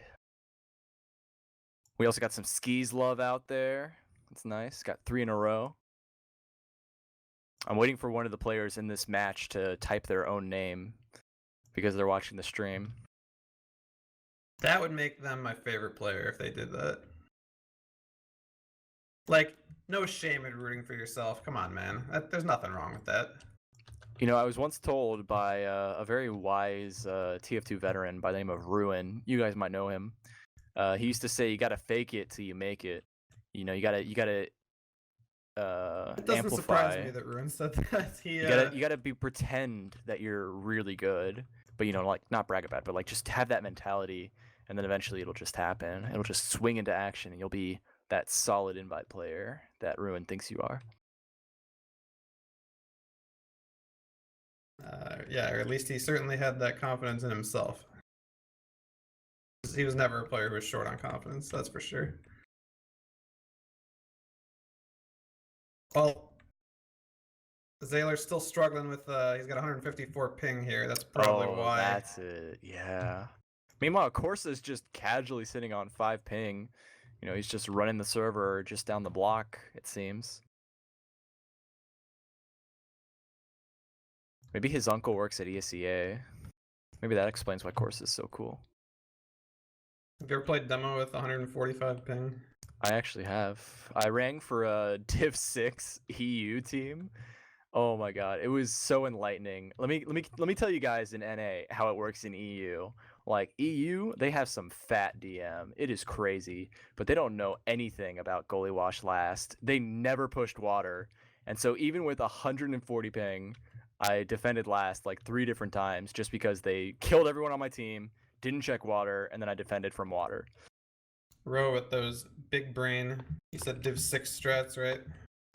We also got some skis love out there. That's nice. Got 3 in a row. I'm waiting for one of the players in this match to type their own name because they're watching the stream. that would make them my favorite player if they did that. Like, no shame in rooting for yourself. Come on, man. There's nothing wrong with that. You know, I was once told by a very wise TF2 veteran by the name of Ruin. You guys might know him. He used to say, "You gotta fake it till you make it." You know, you gotta It doesn't amplify. surprise me that Ruin said that. You gotta pretend that you're really good, but you know, like not brag about it, but like just have that mentality, and then eventually it'll just happen. It'll just swing into action, and you'll be that solid invite player that Ruin thinks you are. Yeah, or at least he certainly had that confidence in himself. He was never a player who was short on confidence, that's for sure. Well, Zaylor's still struggling with, he's got 154 ping here. That's probably why. That's it, yeah. Meanwhile, Corsa's just casually sitting on 5 ping. You know, he's just running the server just down the block, it seems. Maybe his uncle works at ESEA. Maybe that explains why Corsa's so cool. Have you ever played demo with 145 ping? I actually have. I rang for a Div 6 EU team. Oh my god, it was so enlightening. Let me tell you guys in NA how it works in EU. Like EU, they have some fat DM. It is crazy, but they don't know anything about goalie wash last. They never pushed water, and so even with 140 ping, I defended last like 3 different times just because they killed everyone on my team, didn't check water, and then I defended from water. Row with those big brain. You said Div 6 strats, right?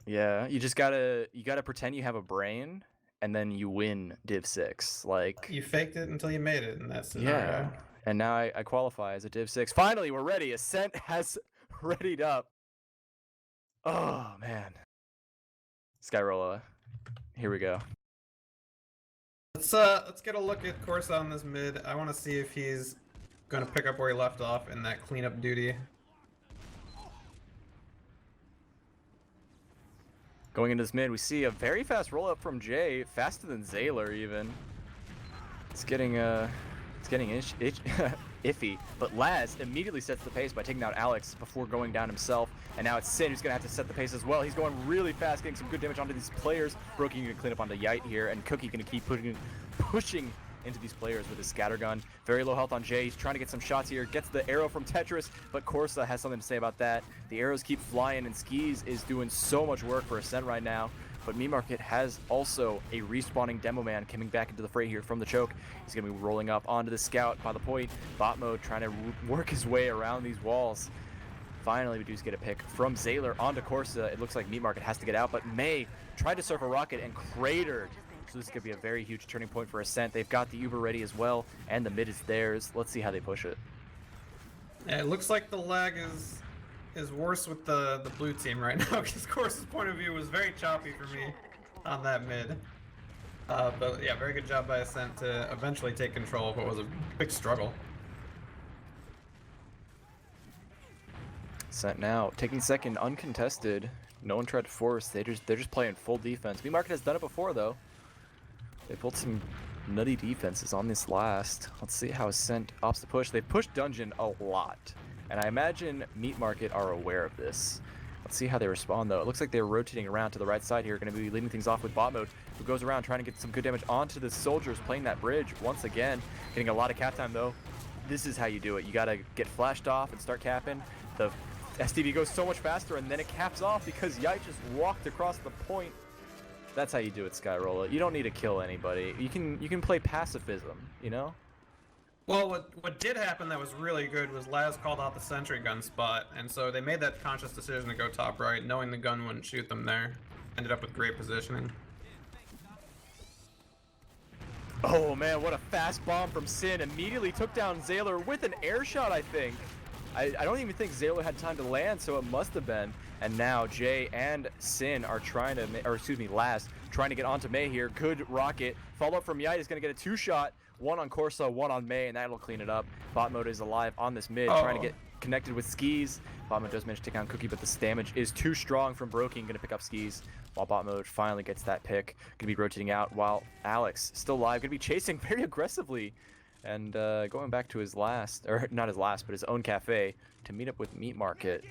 Yeah, you gotta pretend you have a brain, and then you win Div 6. Like, You faked it until you made it in that scenario. yeah. And now I qualify as a Div 6. Finally, we're ready. Ascent has readied up. Oh, man. Skyrolla. Here we go. Let's get a look at Corsa on this mid. I want to see if he's going to pick up where he left off in that cleanup duty. Going into this mid, we see a very fast roll up from Jay, faster than Zayler even. It's getting iffy, but Laz immediately sets the pace by taking out Alex before going down himself, and now it's Sin who's gonna have to set the pace as well. He's going really fast, getting some good damage onto these players. Brokey gonna clean up onto Yite here, and Cookie gonna keep pushing into these players with his scattergun. Very low health on Jay. He's trying to get some shots here. Gets the arrow from Tetris, but Corsa has something to say about that. The arrows keep flying, and Skis is doing so much work for Ascent right now. But Meat Market has also a respawning Demo Man coming back into the fray here from the choke. He's going to be rolling up onto the scout by the point. Bot mode trying to work his way around these walls. Finally, we do get a pick from Zayler onto Corsa. It looks like Meat Market has to get out, but May tried to surf a rocket and cratered. So this is going to be a very huge turning point for Ascent. They've got the Uber ready as well, and the mid is theirs. Let's see how they push it. Yeah, it looks like the lag is worse with the blue team right now, because Corsa's point of view was very choppy for me on that mid. But yeah, very good job by Ascent to eventually take control of what was a big struggle. Ascent now taking second, uncontested. No one tried to force. They're just playing full defense. Meat Market has done it before though. They pulled some nutty defenses on this last. Let's see how Ascent opts to push. They pushed Dungeon a lot, and I imagine Meat Market are aware of this. Let's see how they respond though. It looks like they're rotating around to the right side here. Going to be leading things off with Bot Mode, who goes around trying to get some good damage onto the soldiers playing that bridge once again. Getting a lot of cap time though. This is how you do it. You got to get flashed off and start capping. The STV goes so much faster, and then it caps off because Yite just walked across the point. That's how you do it, Skyrolla. You don't need to kill anybody. You can play pacifism, you know? Well, what did happen that was really good was Laz called out the sentry gun spot, and so they made that conscious decision to go top right, knowing the gun wouldn't shoot them there. Ended up with great positioning. Oh man, what a fast bomb from Sin. Immediately took down Zayler with an air shot, I think. I don't even think Zayler had time to land, so it must have been. And now Jay and Sin are trying to, or excuse me, Laz, trying to get onto May here. Good rocket. Follow up from Yite is going to get a two-shot. One on Corsa, one on May, and that'll clean it up. Bot mode is alive on this mid, trying to get connected with Skis. Bot mode does manage to take down Cookie, but this damage is too strong from Brokey. Going to pick up Skis, while Bot mode finally gets that pick. Going to be rotating out, while Alex, still alive, going to be chasing very aggressively. And going back to his last, or not his last, but his own cafe to meet up with Meat Market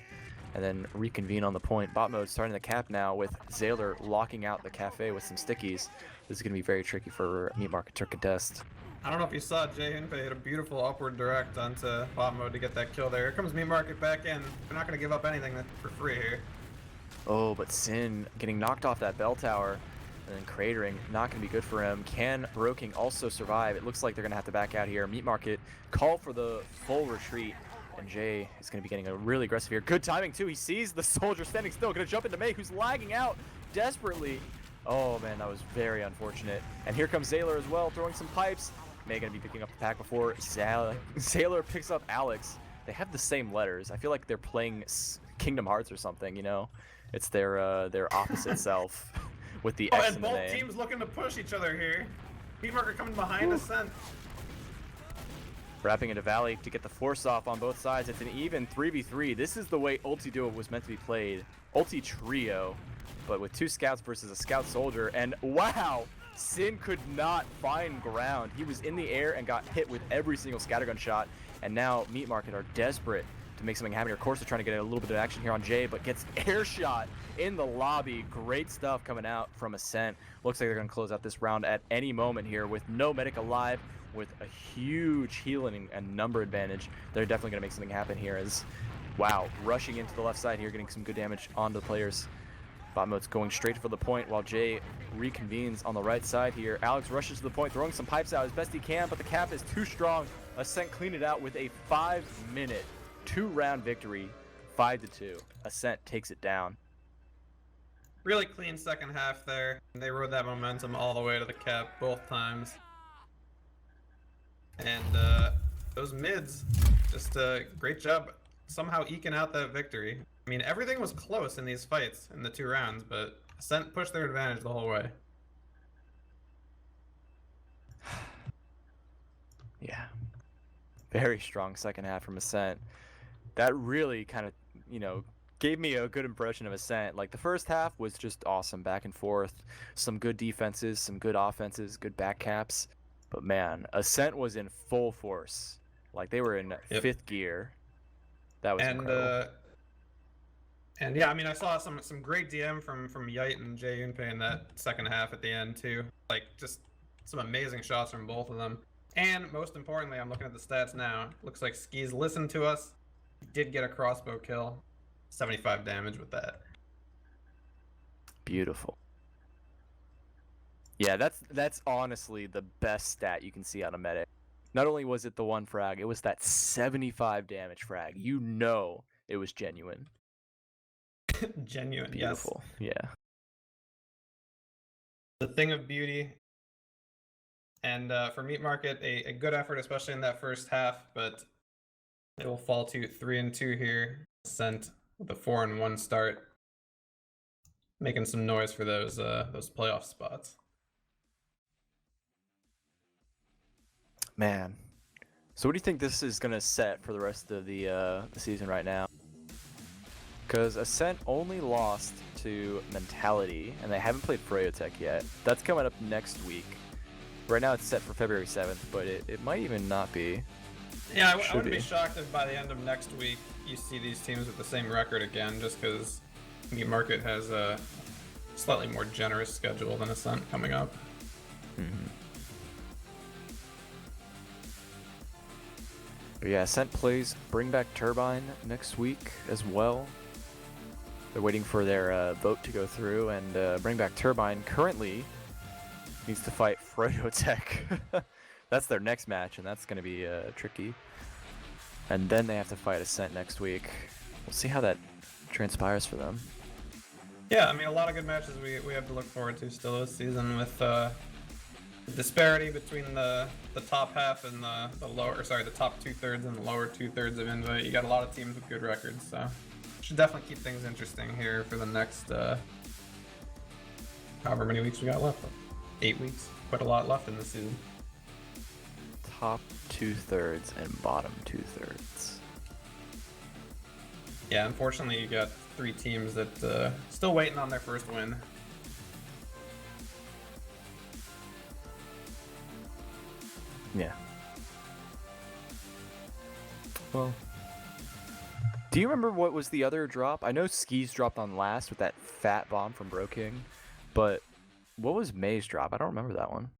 and then reconvene on the point. Bot mode starting the cap now with Zayler locking out the cafe with some stickies. This is going to be very tricky for Meat Market to contest. I don't know if you saw Jay Hinpei hit a beautiful upward direct onto bot mode to get that kill there. Here comes Meat Market back in. They're not going to give up anything for free here. Oh, but Sin getting knocked off that bell tower and then cratering, not going to be good for him. Can Broking also survive? It looks like they're going to have to back out here. Meat Market call for the full retreat, and Jay is going to be getting a really aggressive here. Good timing too. He sees the soldier standing still, going to jump into May, who's lagging out desperately. Oh man, that was very unfortunate. And here comes Zayler as well, throwing some pipes. May going to be picking up the pack before Zayler picks up Alex. They have the same letters. I feel like they're playing Kingdom Hearts or something, you know? It's their opposite self. With the X and in the both name. teams looking to push each other here. Meat Market coming behind Ascent. Wrapping into Valley to get the force off on both sides. It's an even 3v3. This is the way Ulti Duo was meant to be played. Ulti Trio, but with two scouts versus a scout soldier. And wow, Sin could not find ground. He was in the air and got hit with every single scattergun shot. And now Meat Market are desperate to make something happen here. Of course, they're trying to get a little bit of action here on Jay, but gets air shot in the lobby. Great stuff coming out from Ascent. Looks like they're going to close out this round at any moment here with no medic alive, with a huge healing and number advantage. They're definitely going to make something happen here as, wow, rushing into the left side here, getting some good damage onto the players. Bot mode's going straight for the point while Jay reconvenes on the right side here. Alex rushes to the point, throwing some pipes out as best he can, but the cap is too strong. Ascent cleaned it out with a 5-minute, 2-round victory, 5-2. Ascent takes it down. Really clean second half there. They rode that momentum all the way to the cap both times. And those mids, just a great job somehow eking out that victory. I mean, everything was close in these fights in the 2 rounds, but Ascent pushed their advantage the whole way. Yeah. Very strong second half from Ascent. That really kind of, gave me a good impression of Ascent. Like, the first half was just awesome, back and forth. Some good defenses, some good offenses, good back caps. But man, Ascent was in full force. Like, they were in fifth gear. That was incredible. And yeah, I mean, I saw some great DM from Yite and Jay Yunpei in that second half at the end too. Like, just some amazing shots from both of them. And most importantly, I'm looking at the stats now. Looks like Skis listened to us. He did get a crossbow kill. 75 damage with that. Beautiful. Yeah, that's honestly the best stat you can see on a medic. Not only was it the one frag, it was that 75 damage frag. You know it was genuine. Genuine, Beautiful. yes. Yeah. The thing of beauty. And for Meat Market, a good effort, especially in that first half, but it will fall to 3-2 here. Ascent with a 4-1 start, making some noise for those playoff spots. Man. So what do you think this is gonna set for the rest of the season right now? Because Ascent only lost to Mentality, and they haven't played Freyotech yet. That's coming up next week. Right now it's set for February 7th, but it might even not be. Yeah, I wouldn't be shocked if by the end of next week you see these teams with the same record again, just because Meat Market has a slightly more generous schedule than Ascent coming up. But yeah, Ascent plays Bring Back Turbine next week as well. They're waiting for their vote to go through, and Bring Back Turbine currently needs to fight Freyotech. That's their next match, and that's going to be tricky. And then they have to fight Ascent next week. We'll see how that transpires for them. Yeah, I mean, a lot of good matches we have to look forward to still this season, with the disparity between the top half and the top 2/3 and the lower 2/3 of Invite. You got a lot of teams with good records, so should definitely keep things interesting here for the next however many weeks we got left. 8 weeks. Quite a lot left in the season. Top 2/3 and bottom 2/3. Yeah, unfortunately, you got 3 teams that still waiting on their first win. Yeah. Well, do you remember what was the other drop? I know Skis dropped on last with that fat bomb from Bro King, but what was May's drop? I don't remember that one.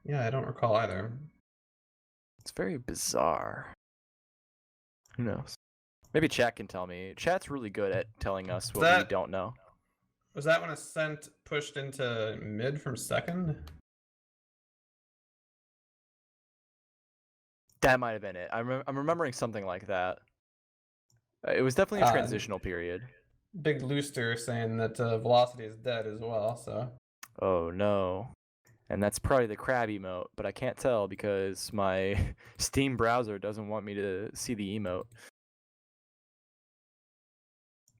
Yeah, I don't recall either. It's very bizarre. Who knows? Maybe chat can tell me. Chat's really good at telling us what we don't know. Was that when Ascent pushed into mid from second? That might have been it. I'm remembering something like that. It was definitely a transitional period. Big Looster saying that Velocity is dead as well, so. Oh no. And that's probably the crab emote, but I can't tell because my Steam browser doesn't want me to see the emote.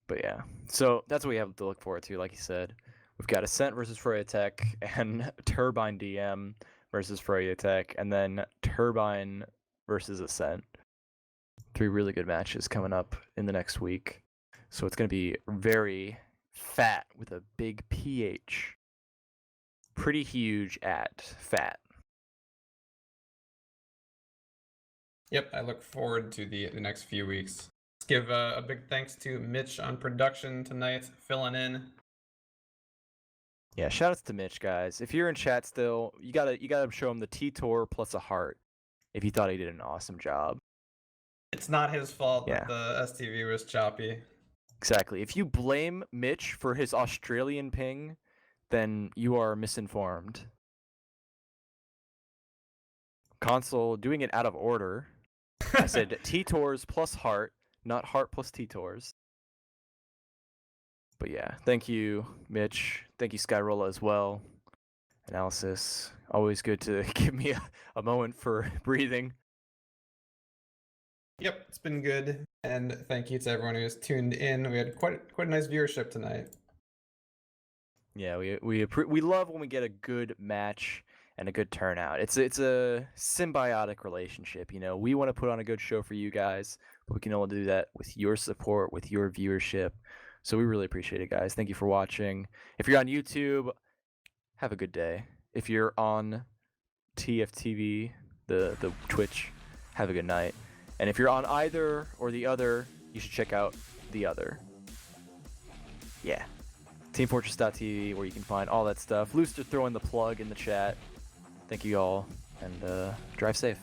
But yeah, so that's what we have to look forward to, like you said. We've got Ascent versus Freyotech, and Turbine DM versus Freyotech, and then Turbine versus Ascent. 3 really good matches coming up in the next week. So it's going to be very fat with a big PH. Pretty huge at fat. Yep, I look forward to the next few weeks. Let's give a big thanks to Mitch on production tonight, filling in. Yeah, shout outs to Mitch, guys. If you're in chat still, you gotta show him the T-Tor plus a heart if you thought he did an awesome job. It's not his fault that the STV was choppy. Exactly. If you blame Mitch for his Australian ping, then you are misinformed. Console doing it out of order. I said T-Tors plus heart, not heart plus T-Tors. But yeah, thank you, Mitch. Thank you, Skyrolla, as well. Analysis. Always good to give me a moment for breathing. Yep, it's been good, and thank you to everyone who's tuned in. We had quite a nice viewership tonight. Yeah, we love when we get a good match and a good turnout. It's a symbiotic relationship, you know. We want to put on a good show for you guys, but we can only do that with your support, with your viewership. So we really appreciate it, guys. Thank you for watching. If you're on YouTube, have a good day. If you're on TFTV, the Twitch, have a good night. And if you're on either or the other, you should check out the other. Yeah. teamfortress.tv, where you can find all that stuff. Looster throwing the plug in the chat. Thank you all, and drive safe.